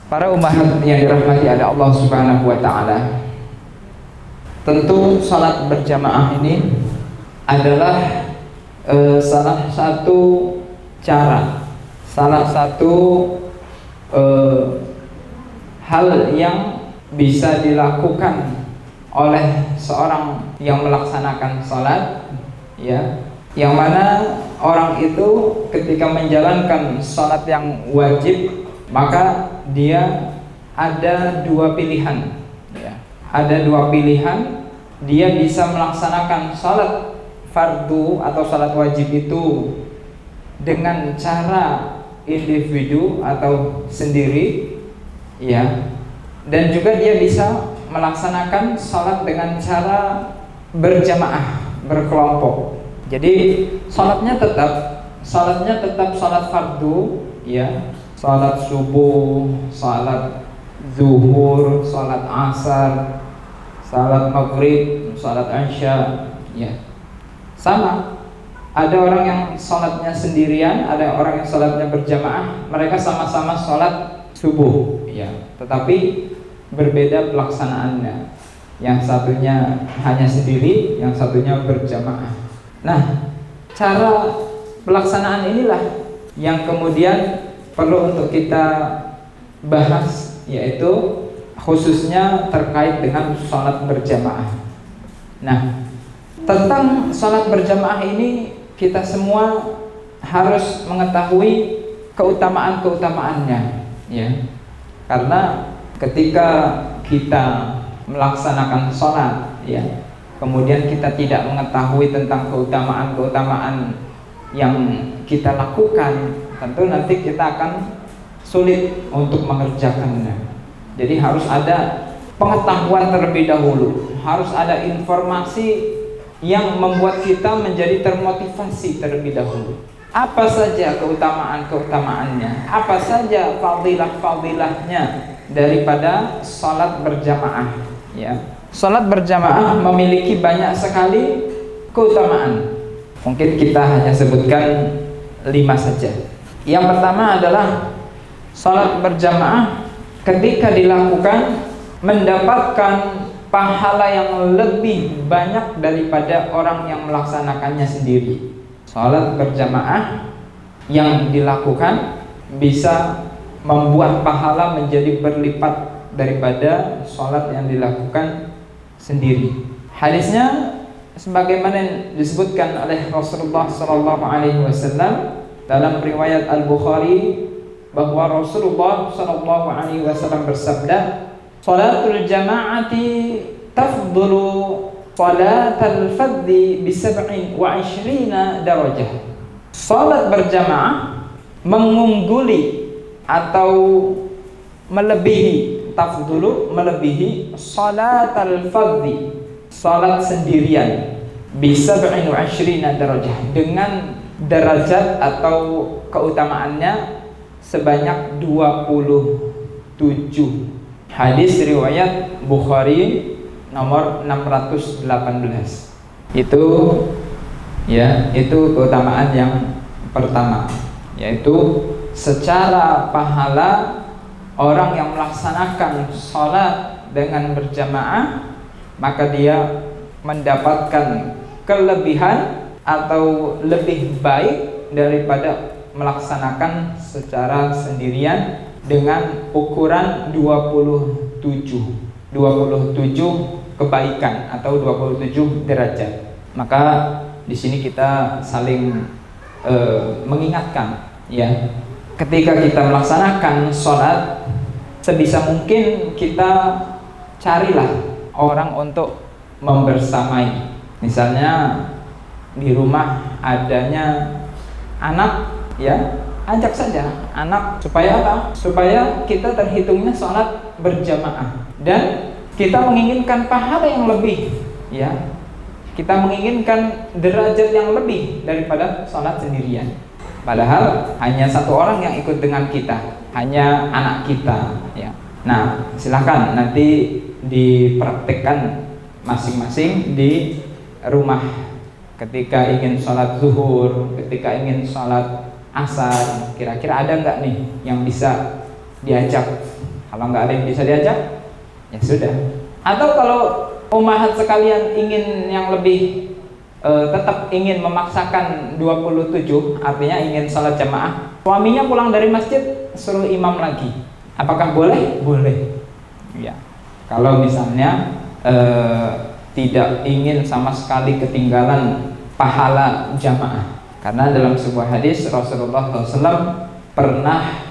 Para ummahat yang dirahmati oleh Allah Subhanahu wa taala, tentu salat berjamaah ini adalah salah satu cara, salah satu hal yang bisa dilakukan oleh seorang yang melaksanakan salat, ya, yang mana orang itu ketika menjalankan salat yang wajib, maka dia ada dua pilihan, ya. Ada dua pilihan. Dia bisa melaksanakan salat fardu atau salat wajib itu dengan cara individu atau sendiri, ya. Dan juga dia bisa melaksanakan salat dengan cara berjamaah, berkelompok. Jadi salatnya tetap salat fardu, ya. Salat subuh, salat zuhur, salat asar, salat maghrib, salat isya, ya. Sama. Ada orang yang salatnya sendirian, ada orang yang salatnya berjamaah. Mereka sama-sama salat subuh, ya. Tetapi berbeda pelaksanaannya. Yang satunya hanya sendiri, yang satunya berjamaah. Nah, cara pelaksanaan inilah yang kemudian perlu untuk kita bahas, yaitu khususnya terkait dengan sholat berjamaah. Nah, tentang sholat berjamaah ini kita semua harus mengetahui keutamaan-keutamaannya, ya. Karena ketika kita melaksanakan sholat, ya, kemudian kita tidak mengetahui tentang keutamaan-keutamaan yang kita lakukan, tentu nanti kita akan sulit untuk mengerjakannya. Jadi harus ada pengetahuan terlebih dahulu, harus ada informasi yang membuat kita menjadi termotivasi terlebih dahulu. Apa saja keutamaan-keutamaannya, apa saja fadilah-fadilahnya daripada salat berjamaah, ya. Salat berjamaah memiliki banyak sekali keutamaan. Mungkin kita hanya sebutkan 5 saja. Yang pertama adalah salat berjamaah ketika dilakukan mendapatkan pahala yang lebih banyak daripada orang yang melaksanakannya sendiri. Salat berjamaah yang dilakukan bisa membuat pahala menjadi berlipat daripada salat yang dilakukan sendiri. Hadisnya sebagaimana disebutkan oleh Rasulullah SAW dalam riwayat Al-Bukhari, bahwa Rasulullah SAW bersabda, "Salatul jama'ati tafdulu salatal fadhi bi 27 darajah." Salat berjamaah mengungguli atau melebihi, tafdulu melebihi salatal fadhi, salat sendirian, bi 27 darajah, dengan derajat atau keutamaannya sebanyak 27. Hadis riwayat Bukhari nomor 618. Itu, ya, itu keutamaan yang pertama, yaitu secara pahala orang yang melaksanakan sholat dengan berjamaah, maka dia mendapatkan kelebihan atau lebih baik daripada melaksanakan secara sendirian dengan ukuran 27 kebaikan atau 27 derajat. Maka di sini kita saling mengingatkan, ya, ketika kita melaksanakan sholat, sebisa mungkin kita carilah orang untuk membersamai. Misalnya di rumah adanya anak, ya, ajak saja anak, supaya apa? Supaya kita terhitungnya sholat berjamaah dan kita menginginkan pahala yang lebih, ya. Kita menginginkan derajat yang lebih daripada sholat sendirian. Padahal hanya satu orang yang ikut dengan kita, hanya anak kita, ya. Nah, silakan nanti dipraktekkan masing-masing di rumah. Ketika ingin sholat zuhur, ketika ingin sholat asar, kira-kira ada nggak nih yang bisa diajak Kalau nggak ada yang bisa diajak, ya sudah. Atau kalau ummahat sekalian ingin yang lebih tetap ingin memaksakan 27, artinya ingin sholat jamaah, suaminya pulang dari masjid suruh imam lagi, apakah boleh? Boleh. Ya. Kalau misalnya tidak ingin sama sekali ketinggalan pahala jamaah, karena dalam sebuah hadis Rasulullah SAW pernah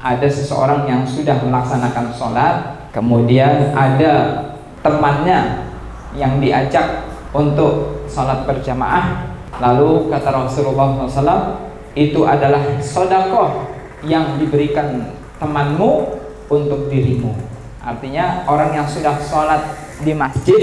ada seseorang yang sudah melaksanakan sholat, kemudian ada temannya yang diajak untuk sholat berjamaah, lalu kata Rasulullah SAW, itu adalah sedekah yang diberikan temanmu untuk dirimu. Artinya orang yang sudah sholat di masjid,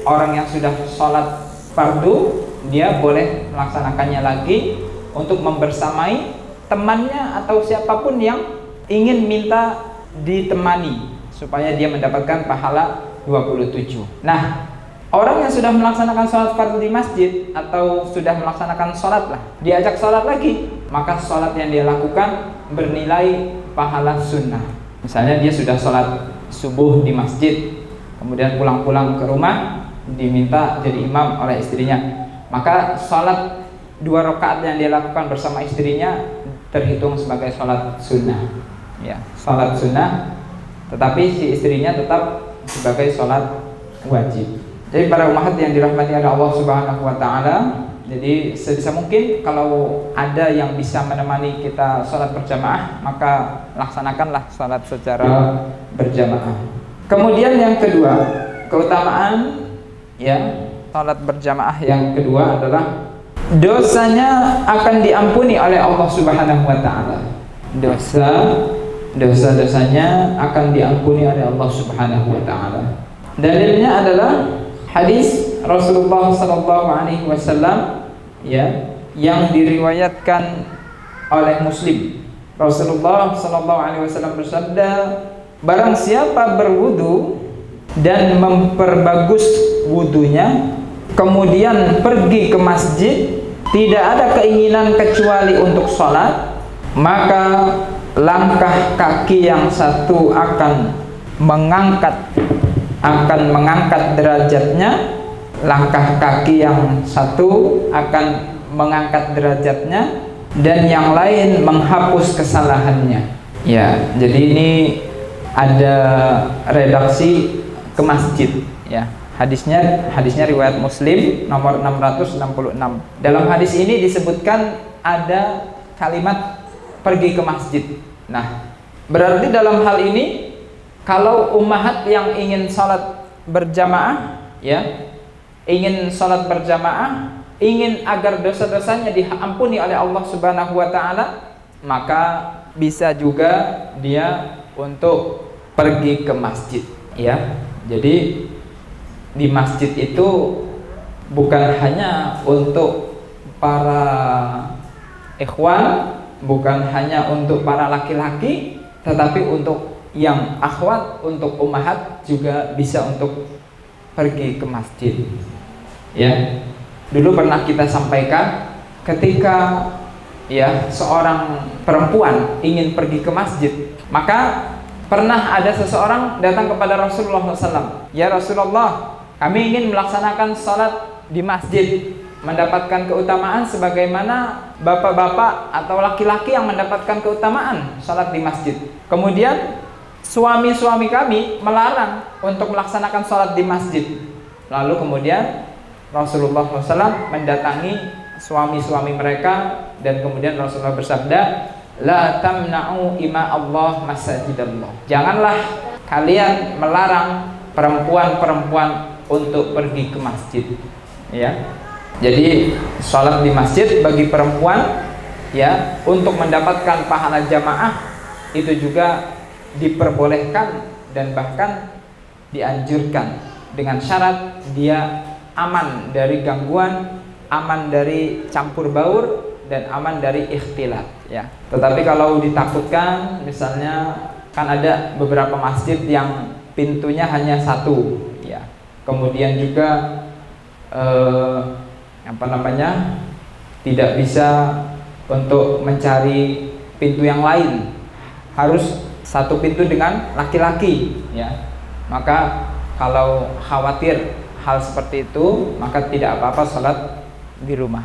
orang yang sudah sholat fardu, dia boleh melaksanakannya lagi untuk membersamai temannya atau siapapun yang ingin minta ditemani supaya dia mendapatkan pahala 27. Nah, orang yang sudah melaksanakan sholat fardu di masjid atau sudah melaksanakan sholat lah, diajak sholat lagi, maka sholat yang dia lakukan bernilai pahala sunnah. Misalnya dia sudah sholat subuh di masjid, kemudian pulang-pulang ke rumah diminta jadi imam oleh istrinya, maka sholat 2 rakaat yang dia lakukan bersama istrinya terhitung sebagai sholat sunnah. Ya, sholat sunnah, tetapi si istrinya tetap sebagai sholat wajib. Jadi para ummahat yang dirahmati oleh Allah Subhanahu wa taala, jadi sebisa mungkin kalau ada yang bisa menemani kita sholat berjamaah, maka laksanakanlah sholat secara berjamaah. Kemudian yang kedua, keutamaan ya sholat berjamaah yang kedua adalah dosanya akan diampuni oleh Allah Subhanahu wa taala. Dosa-dosanya akan diampuni oleh Allah Subhanahu wa taala. Dalilnya adalah hadis Rasulullah sallallahu alaihi wasallam ya, yang diriwayatkan oleh Muslim. Rasulullah sallallahu alaihi wasallam bersabda, barang siapa berwudu dan memperbagus wudunya, kemudian pergi ke masjid, tidak ada keinginan kecuali untuk sholat, maka langkah kaki yang satu akan mengangkat derajatnya, langkah kaki yang satu akan mengangkat derajatnya, dan yang lain menghapus kesalahannya. Ya, jadi ini ada redaksi ke masjid ya. Hadisnya riwayat Muslim nomor 666. Dalam hadis ini disebutkan ada kalimat pergi ke masjid. Nah, berarti dalam hal ini kalau ummahat yang ingin sholat berjamaah ya, ingin sholat berjamaah, ingin agar dosa-dosanya diampuni oleh Allah Subhanahu wa taala, maka bisa juga dia untuk pergi ke masjid ya. Jadi di masjid itu bukan hanya untuk para ikhwan, bukan hanya untuk para laki-laki, tetapi untuk yang akhwat, untuk ummahat juga bisa untuk pergi ke masjid ya. Dulu pernah kita sampaikan, ketika ya seorang perempuan ingin pergi ke masjid, maka pernah ada seseorang datang kepada Rasulullah SAW, ya Rasulullah, kami ingin melaksanakan sholat di masjid, mendapatkan keutamaan sebagaimana bapak-bapak atau laki-laki yang mendapatkan keutamaan sholat di masjid. Kemudian suami-suami kami melarang untuk melaksanakan sholat di masjid. Lalu kemudian Rasulullah SAW mendatangi suami-suami mereka, dan kemudian Rasulullah bersabda, la tamna'u ima Allah masajidallah. Janganlah kalian melarang perempuan-perempuan untuk pergi ke masjid ya. Jadi sholat di masjid bagi perempuan ya, untuk mendapatkan pahala jamaah itu juga diperbolehkan dan bahkan dianjurkan, dengan syarat dia aman dari gangguan, aman dari campur baur, dan aman dari ikhtilat ya. Tetapi kalau ditakutkan, misalnya kan ada beberapa masjid yang pintunya hanya satu ya, kemudian juga tidak bisa untuk mencari pintu yang lain, harus satu pintu dengan laki-laki, ya. Maka kalau khawatir hal seperti itu, maka tidak apa-apa sholat di rumah.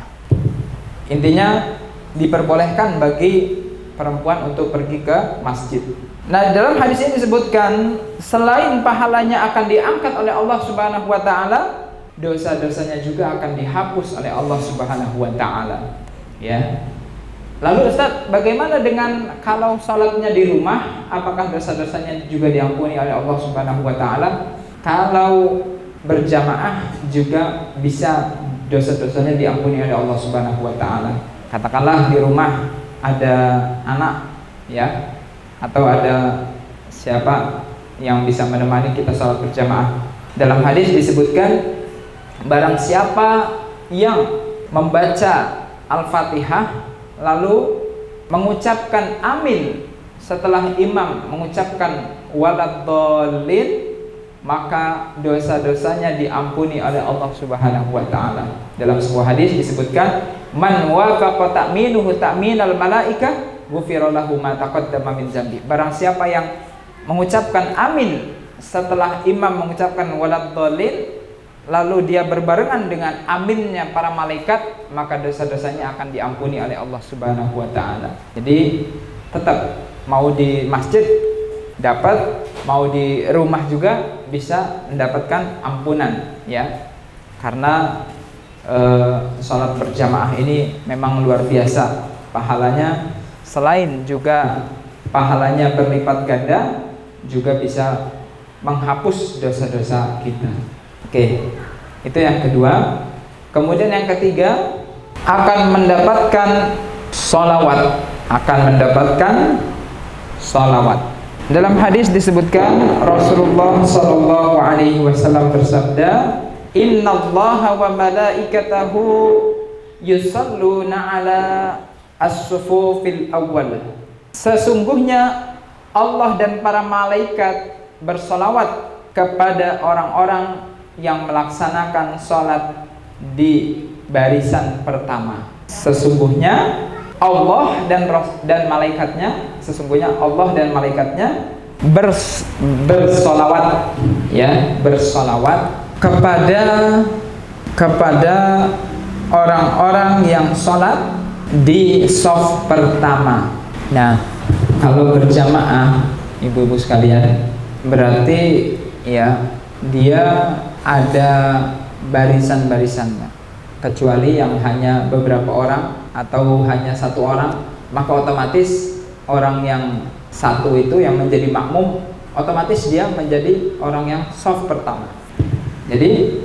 Intinya diperbolehkan bagi perempuan untuk pergi ke masjid. Nah, dalam hadis ini disebutkan selain pahalanya akan diangkat oleh Allah Subhanahu wa taala, dosa-dosanya juga akan dihapus oleh Allah Subhanahu wa taala. Ya. Lalu Ustaz, bagaimana dengan kalau salatnya di rumah? Apakah dosa-dosanya juga diampuni oleh Allah Subhanahu wa taala? Kalau berjamaah juga bisa dosa-dosanya diampuni oleh Allah Subhanahu wa taala. Katakanlah di rumah ada anak, ya, atau ada siapa yang bisa menemani kita salat berjamaah. Dalam hadis disebutkan barang siapa yang membaca Al-Fatihah lalu mengucapkan amin setelah imam mengucapkan waladhdallin, maka dosa-dosanya diampuni oleh Allah Subhanahu wa taala. Dalam sebuah hadis disebutkan man wafaqa ta'minuhu ta'minal malaikah ghufira lahu ma taqaddama min dzambi. Barang siapa yang mengucapkan amin setelah imam mengucapkan waladhdallin lalu dia berbarengan dengan aminnya para malaikat, maka dosa-dosanya akan diampuni oleh Allah Subhanahu wa taala. Jadi tetap mau di masjid dapat, mau di rumah juga bisa mendapatkan ampunan, ya. Karena sholat berjamaah ini memang luar biasa pahalanya. Selain juga pahalanya berlipat ganda, juga bisa menghapus dosa-dosa kita. Oke, itu yang kedua. Kemudian yang ketiga, akan mendapatkan sholawat. Dalam hadis disebutkan Rasulullah Shallallahu Alaihi Wasallam bersabda, Innallaha wa malaikatahu yusalluna ala as-sufufil awwal. Sesungguhnya Allah dan para malaikat bersolawat kepada orang-orang yang melaksanakan sholat di barisan pertama. Sesungguhnya Allah dan malaikatnya, sesungguhnya Allah dan malaikatnya bersolawat, ya, bersolawat kepada orang-orang yang sholat di shaf pertama. Nah, kalau berjamaah, ibu-ibu sekalian, berarti ya dia ada barisan-barisannya. Kecuali yang hanya beberapa orang atau hanya satu orang, maka otomatis orang yang satu itu yang menjadi makmum, otomatis dia menjadi orang yang shaf pertama. Jadi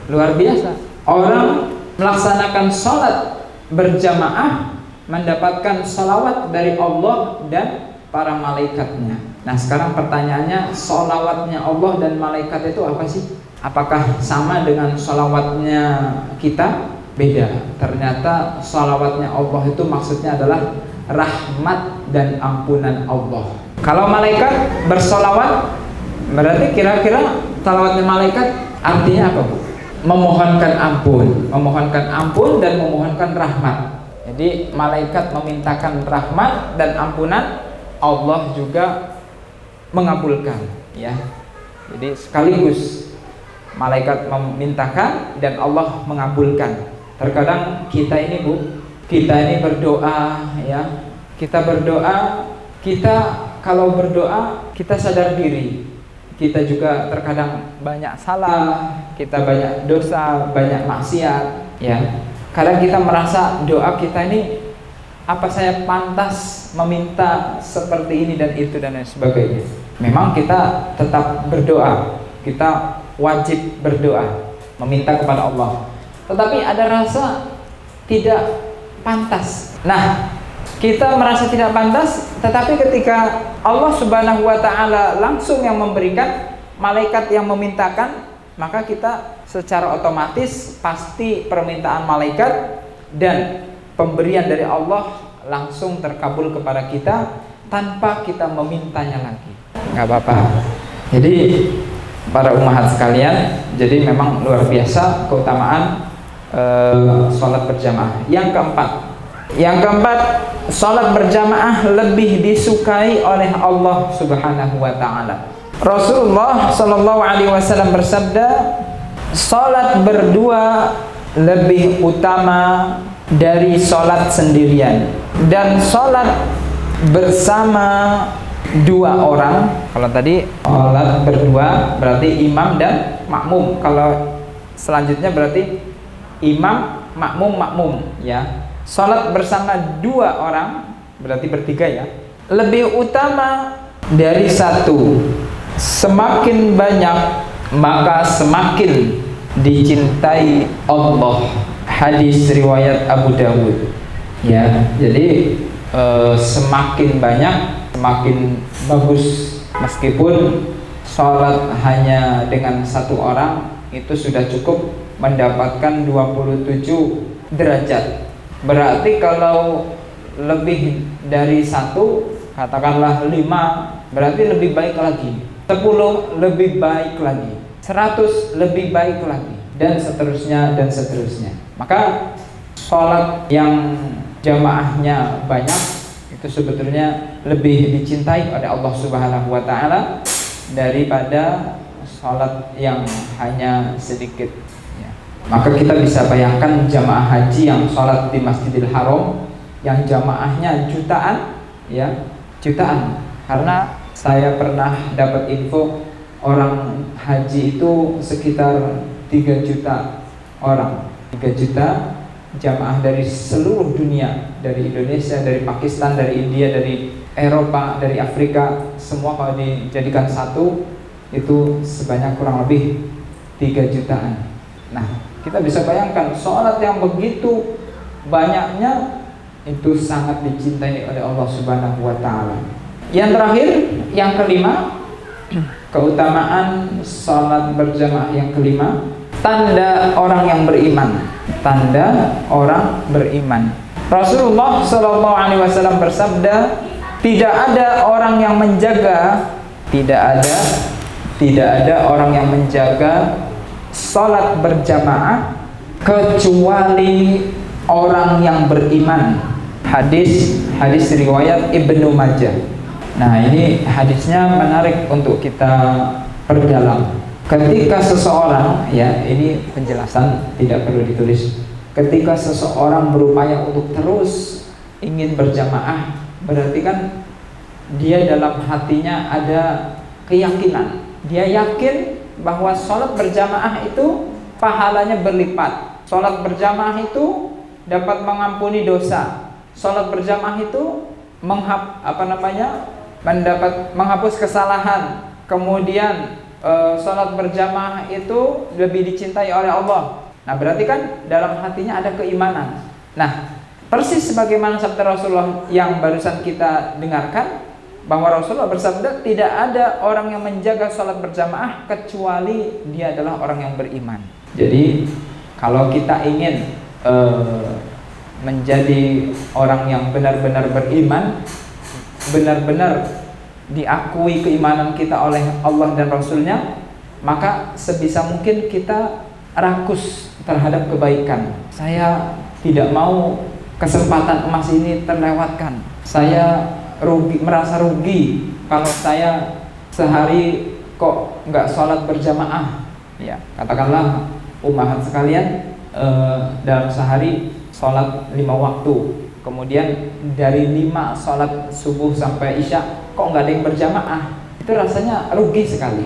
luar biasa, orang melaksanakan sholat berjamaah mendapatkan sholawat dari Allah dan para malaikatnya. Nah, sekarang pertanyaannya, sholawatnya Allah dan malaikat itu apa sih? Apakah sama dengan sholawatnya kita? Beda. Ternyata sholawatnya Allah itu maksudnya adalah rahmat dan ampunan Allah. Kalau malaikat bersolawat, berarti kira-kira sholawatnya malaikat artinya apa, Bu? Memohonkan ampun dan memohonkan rahmat. Jadi malaikat memintakan rahmat dan ampunan, Allah juga mengabulkan, ya. Jadi sekaligus malaikat memintakan dan Allah mengabulkan. Terkadang kita ini, Bu, kita ini berdoa, ya. Kita berdoa, kalau berdoa kita sadar diri. Kita juga terkadang banyak salah, kita banyak dosa, banyak maksiat, ya. Kadang kita merasa doa kita ini, apa saya pantas meminta seperti ini dan itu dan lain sebagainya. Memang kita tetap berdoa, kita wajib berdoa, meminta kepada Allah. Tetapi ada rasa tidak pantas. Nah, kita merasa tidak pantas, tetapi ketika Allah Subhanahu wa taala langsung yang memberikan, malaikat yang memintakan, maka kita secara otomatis pasti permintaan malaikat dan pemberian dari Allah langsung terkabul kepada kita tanpa kita memintanya lagi. Nggak apa-apa. Jadi para ummahat sekalian, jadi memang luar biasa keutamaan sholat berjamaah. Yang keempat, Yang keempat, salat berjamaah lebih disukai oleh Allah Subhanahu wa taala. Rasulullah sallallahu alaihi wasallam bersabda, salat berdua lebih utama dari salat sendirian, dan salat bersama dua orang. Kalau tadi salat berdua berarti imam dan makmum. Kalau selanjutnya berarti imam, makmum ya. Salat bersama dua orang berarti bertiga ya, lebih utama dari satu. Semakin banyak maka semakin dicintai Allah. Hadis riwayat Abu Dawud ya. Jadi semakin banyak semakin bagus. Meskipun sholat hanya dengan satu orang itu sudah cukup mendapatkan 27 derajat. Berarti kalau lebih dari satu, katakanlah 5, berarti lebih baik lagi, 10 lebih baik lagi, 100 lebih baik lagi, dan seterusnya dan seterusnya. Maka sholat yang jamaahnya banyak itu sebetulnya lebih dicintai oleh Allah Subhanahu wa taala daripada sholat yang hanya sedikit ya. Maka kita bisa bayangkan jamaah haji yang sholat di Masjidil Haram yang jamaahnya jutaan ya, jutaan. Karena saya pernah dapat info orang haji itu sekitar 3 juta orang, 3 juta jamaah dari seluruh dunia, dari Indonesia, dari Pakistan, dari India, dari Eropa, dari Afrika, semua kalau dijadikan satu itu sebanyak kurang lebih 3 jutaan. Nah, kita bisa bayangkan sholat yang begitu banyaknya itu sangat dicintai oleh Allah Subhanahu wa taala. Yang terakhir, yang kelima, keutamaan sholat berjamaah yang kelima, tanda orang yang beriman. Tanda orang beriman. Rasulullah sallallahu alaihi wasallam bersabda, tidak ada orang yang menjaga, tidak ada orang yang menjaga salat berjamaah kecuali orang yang beriman. Hadis riwayat Ibnu Majah. Nah, ini hadisnya menarik untuk kita perdalam. Ketika seseorang, ya ini penjelasan tidak perlu ditulis. Ketika seseorang berupaya untuk terus ingin berjamaah, berarti kan dia dalam hatinya ada keyakinan. Dia yakin bahwa sholat berjamaah itu pahalanya berlipat. Sholat berjamaah itu dapat mengampuni dosa. Sholat berjamaah itu menghapus kesalahan. Kemudian sholat berjamaah itu lebih dicintai oleh Allah. Nah, berarti kan dalam hatinya ada keimanan. Nah, persis sebagaimana sabda Rasulullah yang barusan kita dengarkan, bahwa Rasulullah bersabda tidak ada orang yang menjaga sholat berjamaah kecuali dia adalah orang yang beriman. Jadi kalau kita ingin menjadi orang yang benar-benar beriman, benar-benar diakui keimanan kita oleh Allah dan Rasulnya, maka sebisa mungkin kita rakus terhadap kebaikan. Saya tidak mau kesempatan emas ini terlewatkan. Saya merasa rugi kalau saya sehari kok nggak sholat berjamaah. Ya, katakanlah ummahat sekalian, dalam sehari sholat 5 waktu, kemudian dari 5 sholat subuh sampai isya kok nggak ada yang berjamaah, itu rasanya rugi sekali,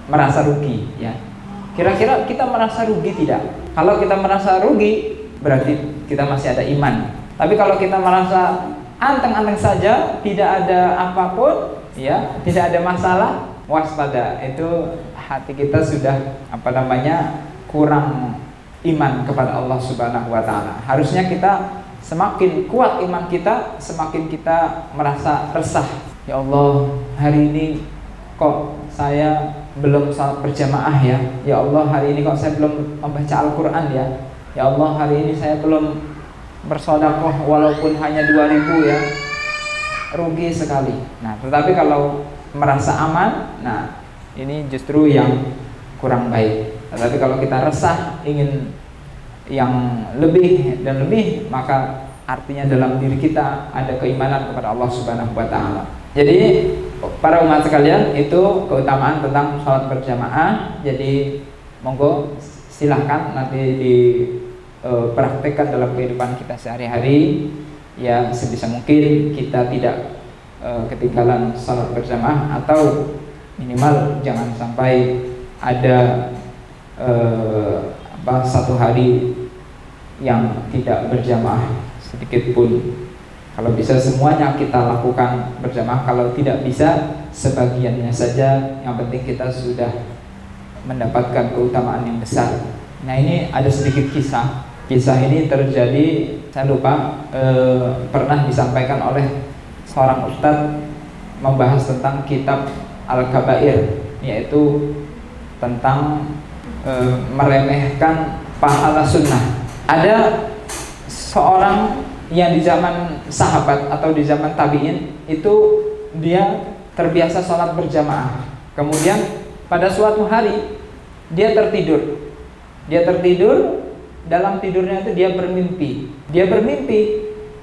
merasa rugi ya. Kira-kira kita merasa rugi tidak? Kalau kita merasa rugi berarti kita masih ada iman. Tapi kalau kita merasa anteng-anteng saja, tidak ada apapun ya, tidak ada masalah, waspada, itu hati kita sudah kurang iman kepada Allah Subhanahu wa taala. Harusnya kita semakin kuat iman kita, semakin kita merasa resah. Ya Allah, hari ini kok saya belum salat berjamaah ya. Ya Allah, hari ini kok saya belum membaca Al-Quran ya. Ya Allah, hari ini saya belum bersedekah walaupun hanya 2.000 ya. Rugi sekali. Nah, tetapi kalau merasa aman, nah ini justru yang kurang baik. Tetapi kalau kita resah ingin yang lebih dan lebih, maka artinya dalam diri kita ada keimanan kepada Allah Subhanahu wa taala. Jadi para umat sekalian, itu keutamaan tentang sholat berjamaah. Jadi monggo silahkan nanti dipraktekkan dalam kehidupan kita sehari-hari. Ya sebisa mungkin kita tidak ketinggalan sholat berjamaah, atau minimal jangan sampai ada satu hari yang tidak berjamaah sedikit pun. Kalau bisa semuanya kita lakukan berjamaah, kalau tidak bisa sebagiannya saja, yang penting kita sudah mendapatkan keutamaan yang besar. Nah, ini ada sedikit kisah. Kisah ini terjadi, saya lupa, pernah disampaikan oleh seorang ustadz membahas tentang kitab Al-Kabair, yaitu tentang meremehkan pahala sunnah. Ada seorang yang di zaman sahabat atau di zaman tabi'in itu dia terbiasa sholat berjamaah. Kemudian pada suatu hari dia tertidur. Dalam tidurnya itu dia bermimpi.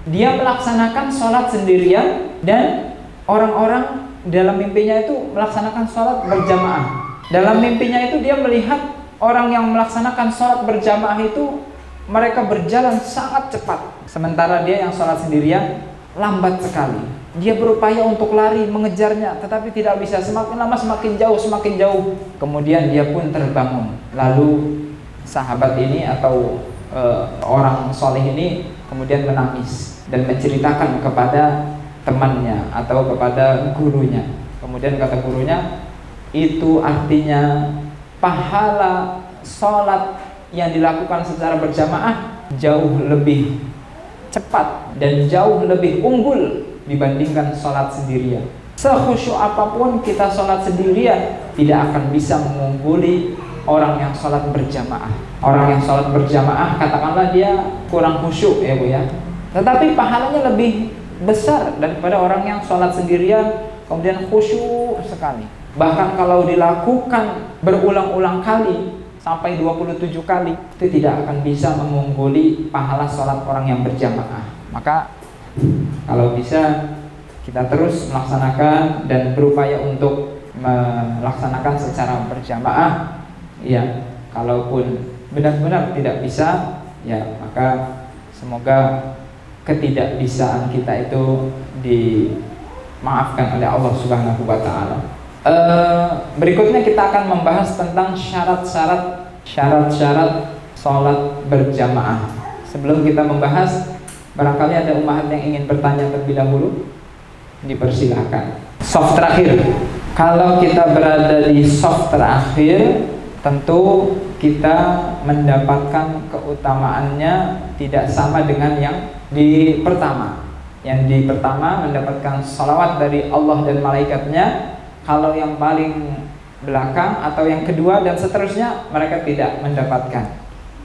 Dia melaksanakan sholat sendirian, dan orang-orang dalam mimpinya itu melaksanakan sholat berjamaah. Dalam mimpinya itu dia melihat orang yang melaksanakan sholat berjamaah itu mereka berjalan sangat cepat, sementara dia yang sholat sendirian lambat sekali. Dia berupaya untuk lari mengejarnya, tetapi tidak bisa. Semakin lama semakin jauh. Kemudian dia pun terbangun. Lalu sahabat ini atau orang soleh ini kemudian menangis dan menceritakan kepada temannya atau kepada gurunya. Kemudian kata gurunya, itu artinya pahala sholat yang dilakukan secara berjamaah jauh lebih cepat dan jauh lebih unggul dibandingkan sholat sendirian. Sekhusyuk apapun kita sholat sendirian, tidak akan bisa mengungguli orang yang sholat berjamaah. Orang yang sholat berjamaah, katakanlah dia kurang khusyuk ya Bu ya, tetapi pahalanya lebih besar daripada orang yang sholat sendirian kemudian khusyuk sekali. Bahkan kalau dilakukan berulang-ulang kali sampai 27 kali, itu tidak akan bisa mengungguli pahala sholat orang yang berjamaah. Maka kalau bisa kita terus melaksanakan dan berupaya untuk melaksanakan secara berjamaah. Ya, kalaupun benar-benar tidak bisa, ya maka semoga ketidakbisaan kita itu dimaafkan oleh Allah Subhanahu wa taala. Berikutnya kita akan membahas tentang syarat-syarat sholat berjamaah. Sebelum kita membahas, barangkali ada umat yang ingin bertanya terlebih dahulu, dipersilahkan. Shaf terakhir. Kalau kita berada di shaf terakhir, tentu kita mendapatkan keutamaannya tidak sama dengan yang di pertama. Yang di pertama mendapatkan salawat dari Allah dan malaikatnya. Kalau yang paling belakang atau yang kedua dan seterusnya, mereka tidak mendapatkan.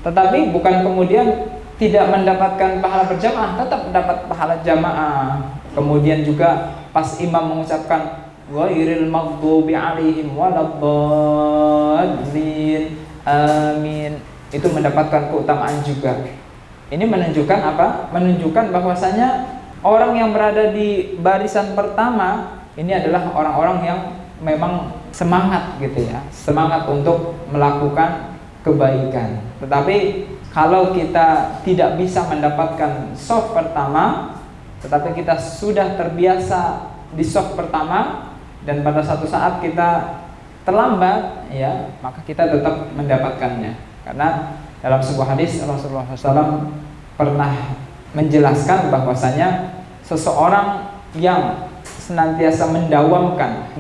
Tetapi bukan kemudian tidak mendapatkan pahala berjamaah, tetap mendapat pahala jamaah. Kemudian juga pas imam mengucapkan ghairil maghdubi alaihim waladdallin, amin, itu mendapatkan keutamaan juga. Ini menunjukkan apa? Menunjukkan bahwasanya orang yang berada di barisan pertama ini adalah orang-orang yang memang semangat gitu ya, semangat untuk melakukan kebaikan. Tetapi kalau kita tidak bisa mendapatkan shaf pertama, tetapi kita sudah terbiasa di shaf pertama dan pada satu saat kita terlambat, ya maka kita tetap mendapatkannya. Karena dalam sebuah hadis Rasulullah SAW pernah menjelaskan bahwasanya seseorang yang senantiasa mendawamkan,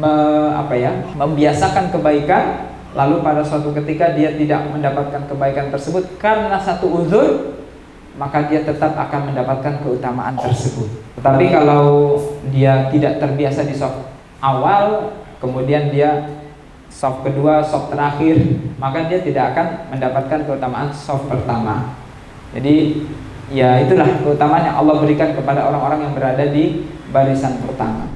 membiasakan kebaikan, lalu pada suatu ketika dia tidak mendapatkan kebaikan tersebut karena satu uzur, maka dia tetap akan mendapatkan keutamaan tersebut. Tetapi kalau dia tidak terbiasa di shaf awal, kemudian dia shaf kedua, shaf terakhir, maka dia tidak akan mendapatkan keutamaan shaf pertama. Jadi ya itulah keutamaan yang Allah berikan kepada orang-orang yang berada di barisan pertama.